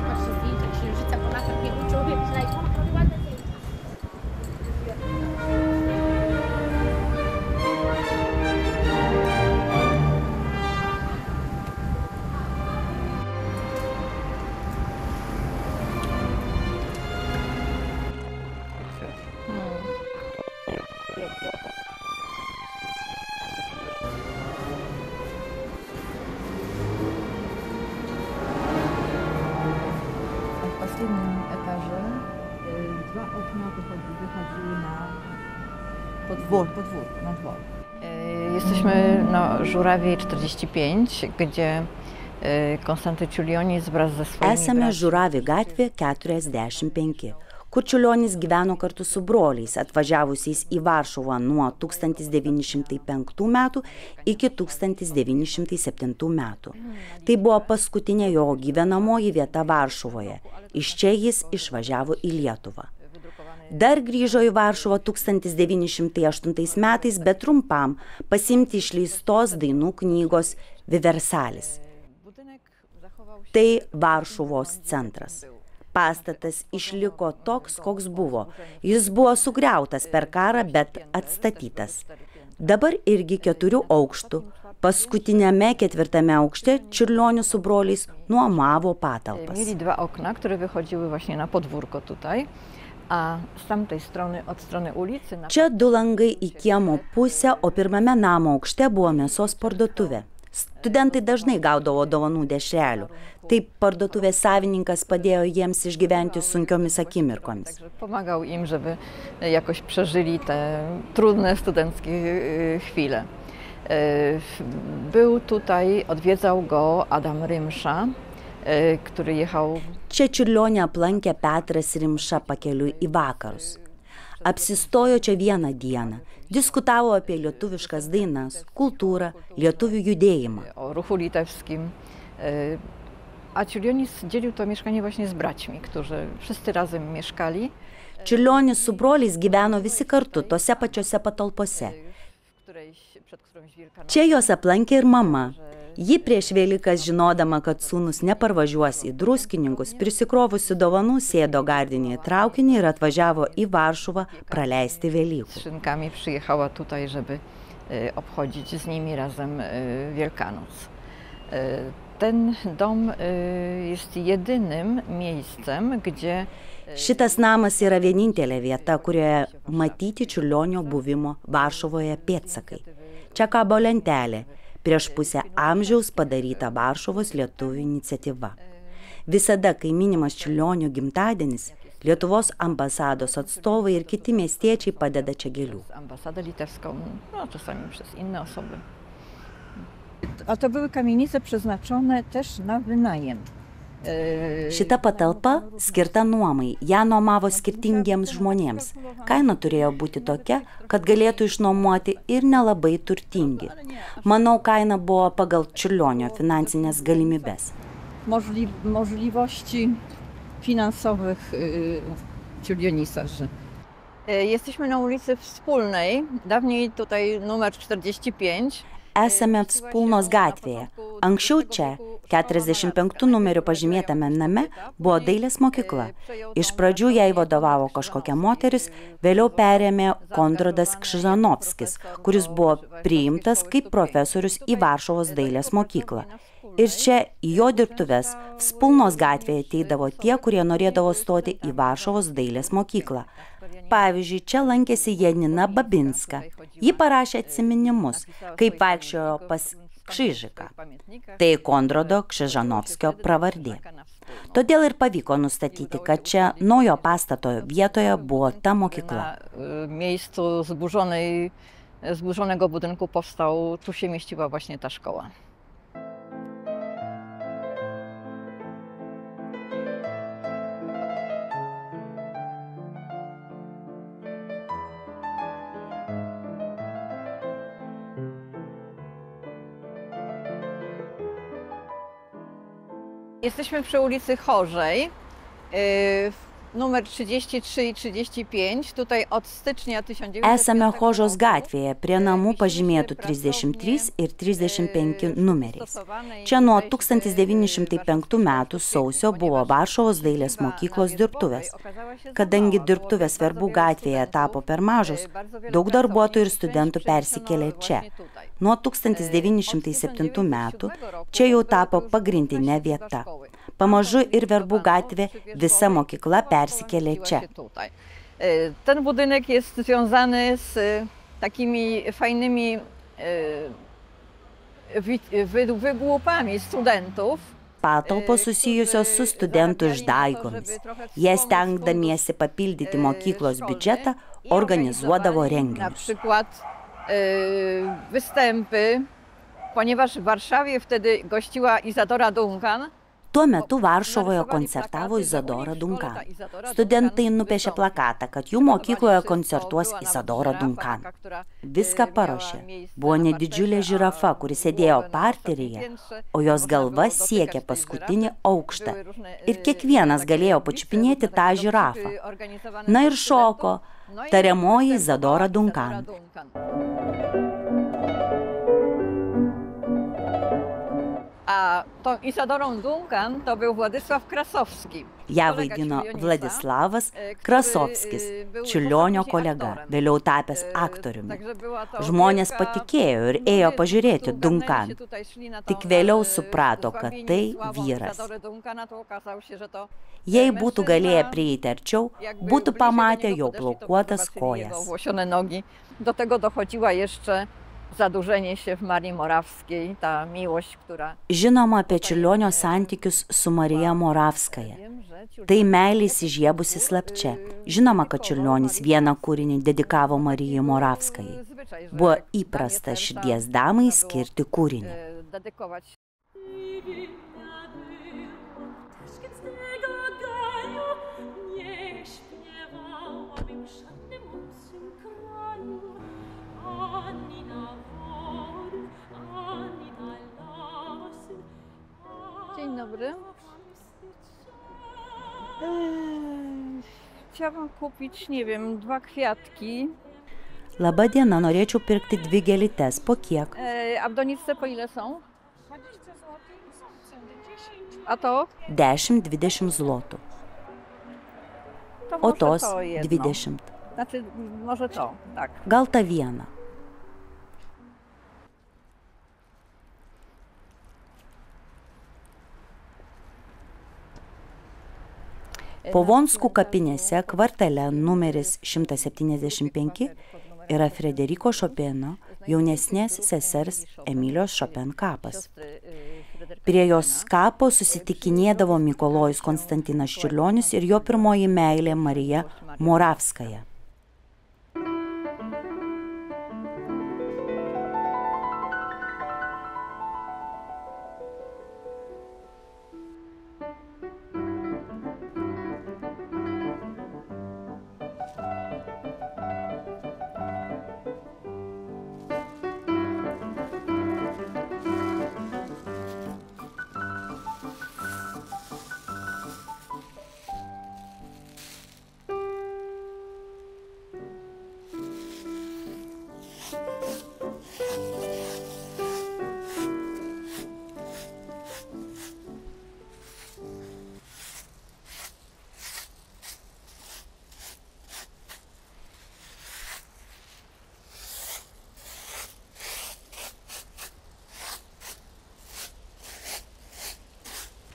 Patrzcie zdjęcia księżyca, bo lata mnie uczą, więc ładne zdjęcia. W ostatnim etaże dwa okna wychodziły na dwór. Jesteśmy na Żurawiej 45, gdzie Konstanty Čiurlionis wraz ze swoimi Esame Žuravių gatvė 45, kur Čiurlionis gyveno kartu su broliais, atvažiavusiais į Varšuvą nuo 1905 metų iki 1907 metų. Tai buvo paskutinė jo gyvenamoji vieta Varšuvoje. Iš čia jis išvažiavo į Lietuvą. Dar grįžo į Varšuvą 1908 metais, bet trumpam pasimti išleistos dainų knygos Viversalis. Tai Varšuvos centras. Pastatas išliko toks, koks buvo. Jis buvo sugriautas per karą, bet atstatytas. Dabar irgi 4 aukštų. Paskutinėme 4 aukšte Čiurlionis su broliais nuomavo patalpas. Mieli 2 okna, które wychodziły właśnie na podwórko tutaj, a z tamtej strony, od strony ulicy... Čia 2 langai į kiemo pusę, o pirmame namo aukšte buvo mėsos parduotuvė. Studentai dažnai gaudavo dovanų dešrelių. Taip parduotuvės savininkas padėjo jiems išgyventi sunkiomis akimirkomis. Pomagał im, żeby jakoś przeżyli te trudne studenckie chwile. Był tutaj, odwiedzał go Adam Rimša, który jechał... Čia Čiurlionį aplankė Petras Rimša pakeliui į vakarus. Apsistojo čia vieną dieną, diskutavo apie lietuviškas dainas, kultūrą, lietuvių judėjimą. O ruchu litewskim. A Čiurlionis dzielił to mieszkanie właśnie z braćmi, którzy wszyscy razem mieszkali. Čiurlionis su broliais gyveno visi kartu tose pačiose patalpose. Čia jos aplankė ir mama. Ji prieš Velykas, žinodama, kad sūnus neparvažiuos į Druskininkus, prisikrovusi dovanų sėdo gardinį traukinį ir atvažiavo į Varšuvą praleisti Velykų. Szynkami przyjechała tutaj, żeby obchodzić z nimi razem Wielkanoc. Ten dom jest jedynym miejscem, gdzie... Šitas namas yra vienintelė vieta, kurioje matyti Čiurlionio buvimo Varšuvoje pėdsakai. Čia kabo lentelė, prieš pusę amžiaus padaryta Varšuvos lietuvių iniciatyva. Visada, kai minimas Čiurlionio gimtadienis, Lietuvos ambasados atstovai ir kiti miestiečiai padeda čia gėlių. Ambasadą litewską, no czasami przez inne osoby. A to były kamienice przeznaczone też na wynajem. Šita patalpa skirta nuomai, ją nuomavo skirtingiems žmonėms. Kaina turėjo būti tokia, kad galėtų išnuomoti ir nelabai turtingi. Manau, kaina buvo pagal Čiurlionio finansinės galimybės. Możliwości finansowych Čiurlionisa. Jesteśmy na ulicy Wspólnej, dawniej tutaj numer 45. Esame Wspólnos gatvėje. Anksčiau čia, 45 numeriu pažymėtame name, buvo dailės mokykla. Iš pradžių jai vadovavo kažkokia moteris, vėliau perėmė Konradas Krzyžanovskis, kuris buvo priimtas kaip profesorius į Varšuvos dailės mokyklą. Ir čia į jo dirbtuves Wspólnos gatvėje ateidavo tie, kurie norėdavo stoti į Varšuvos dailės mokyklą. Pavyzdžiui, čia lankėsi Janina Babinska. Ji parašė atsiminimus, kaip vaikščiojo pas Kšižiką. Tai Konrado Krzyžanovskio pravardė. Todėl ir pavyko nustatyti, kad čia naujo pastato vietoje buvo ta mokykla. Miejscu zburzonego budynku powstał, tu się mieściła właśnie ta szkoła. Jesteśmy przy ulicy Chorzej. numer 33 i 35, tutaj od stycznia 1905 Esame Hožos roku, gatvėje prie namų pažymėtų 33 ir 35 numeriais. Čia nuo 1905 metų sausio buvo Varšuvos dailės mokyklos dirbtuvės. Kadangi dirbtuvės Verbų gatvėje tapo per mažos, daug darbuotojų ir studentų persikėlė čia. Nuo 1907 metų čia jau tapo pagrindinė vieta. Pamažu ir Verbų gatvė visa mokykla persikėlė čia. Ten budynek jest związany z takimi fajnymi wygłupami studentów. Patalpos susijusios su studentų išdaigomis. Jie stengdamiesi papildyti mokyklos biudžetą, organizuodavo renginius. Na przykład występy, ponieważ w Warszawie wtedy gościła Izadora Duncan. Tuo metu Varšuvoje koncertavo Izadora Duncan. Studentai nupiešė plakatą, kad jų mokykloje koncertuos Izadora Duncan. Viską paruošė. Buvo nedidžiulė žirafa, kuri sėdėjo parteryje, o jos galva siekė paskutinį aukštą. Ir kiekvienas galėjo pačiupinėti tą žirafą. Na ir šoko tariamoji Izadora Duncan. A tą Izadorą Duncan to był Władysław Krasowski. Ją vaidino Vladislavas Krasovskis, Čiurlionio kolega, vėliau tapęs aktoriumi. Žmonės patikėjo ir ėjo pažiūrėti Duncan. Tik vėliau suprato, kad tai vyras. Jei būtų galėję prieiti arčiau, būtų pamatę jo plaukuotas kojas. Do tego dochodziła jeszcze zadłużenie się w Marii Morawskiej, ta miłość, która... Žinoma apie Čiurlionio santykius su Marija Moravskaja. Tai meilė įsižiebusi slapčia. Žinoma, kad Čiurlionis vieną kūrinį dedikavo Marijai Moravskajai. Buvo įprasta širdies damai skirti kūrinį. Dzień dobry. Chciałabym kupić, nie wiem, 2 kwiatki. Laba diena, norėčiau pirkti 2 gėlytes. Po kiek? A w doniczce po ile są? 20 zł są ceny 10. A to? 10-20 zlotų. To O może tos to jedno. 20. Znaczy, może to, tak. Gal tą vieną. Povonskų kapinėse kvartale numeris 175 yra Frederiko Chopino, jaunesnės sesers Emilijos Chopin kapas. Prie jos kapo susitikinėdavo Mikolojus Konstantinas Čiurlionis ir jo pirmoji meilė Marija Moravskaja.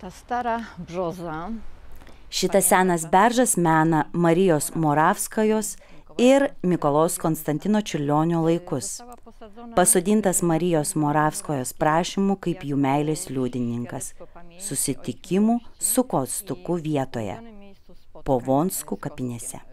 Ta stara brzoza. Šitas senas beržas mena Marijos Moravskajos ir Mikalojaus Konstantino Čiurlionio laikus. Pasodintas Marijos Moravskojos prašymu kaip jų meilės liudininkas. Susitikimų su Kostuku vietoje. Povonskų kapinėse.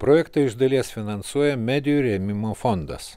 Projektą iš dalies finansuoja Medijų rėmimo fondas.